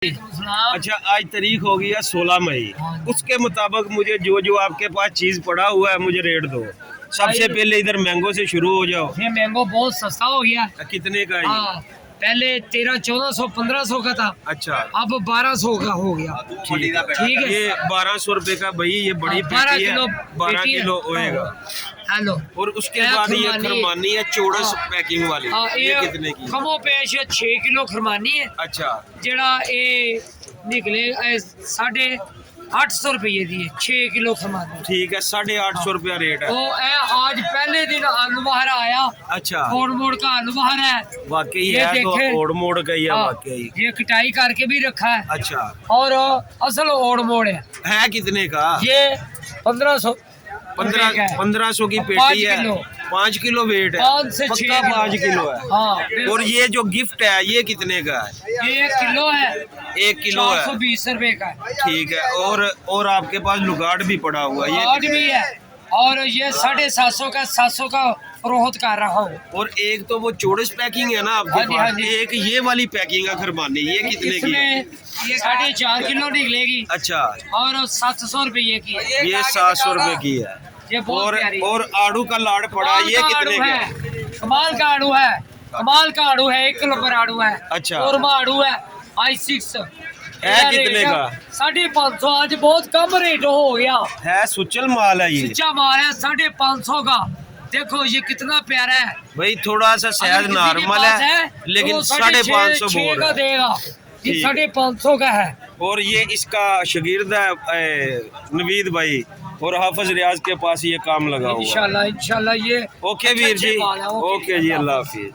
अच्छा, आज तारीख हो गई है 16 मई। उसके मुताबिक मुझे जो जो आपके पास चीज पड़ा हुआ है मुझे रेट दो। सबसे पहले इधर मैंगो से शुरू हो जाओ। ये मैंगो बहुत सस्ता हो गया। कितने का है? हाँ, पहले 1300-1400 1500 का था। अच्छा, अब 1200 का हो गया। ठीक है, ये 1200 रुपए का भाई, ये बड़ी 12 पेटी है, किलो 12 किलो होएगा। हेलो। और उसके बाद ये खरमानी है चौड़स पैकिंग वाली, ये कितने की? खमो पेश 6 किलो खरमानी है। अच्छा, जेड़ा ये निकले 850 रुपये दी है 6 किलो खरमानी। ठीक है, 850 रुपया रेट है। तो आज पहले दिन आलू बहार आया। अच्छा, ओड़ मोड़ का आलू बहार है। वाकई ये है, तो देखे। ओड़ मोड़ का ही है हाँ, वाकई। ये कटाई करके भी रखा है। अच्छा, और असल ओड़ मोड़ है कितने का? ये 1500 1500 की पेटी है। 5 किलो वेट है, 5 से 6 5 किलो है। हाँ। और ये जो गिफ्ट है ये कितने का है? ये 1 किलो है। 1 किलो है, 420 रुपए का है। ठीक है। और आपके पास लुगाड़ भी पड़ा हुआ है, आज भी है। और ये 750 का 700 का फरोख्त कर रहा हूँ। और एक तो वो चौड़स पैकिंग है ना आपके हाँ जी, पास, हाँ जी। एक ये वाली पैकिंग है खरमानी, ये कितने की है? ये 4.5 किलो निकलेगी। अच्छा, और 700 रुपये की है। ये 700 रुपए की है। ये बहुत प्यारी है। और आड़ू का लाड़ पड़ा है, ये कितने का है? कमाल का आड़ू है, कमाल का आड़ू है। 1 किलो पर आड़ू है। अच्छा, और आड़ू है i6 है कितने का? 550। आज बहुत कम रेट हो गया है, सुचल माल है ये, सच्चा माल है। 550 का। देखो ये कितना प्यारा है भाई। थोड़ा सा शायद नॉर्मल है, लेकिन 550 बोल रहा का है। देगा। ये 550 का है। और ये इसका शागिर्द है नवीद भाई, और हाफिज रियाज के पास ये काम लगा हुआ है। इंशाल्लाह ये ओके वीर जी, अच्छे माल है, ओके। ओके जी, अल्लाह हाफिज।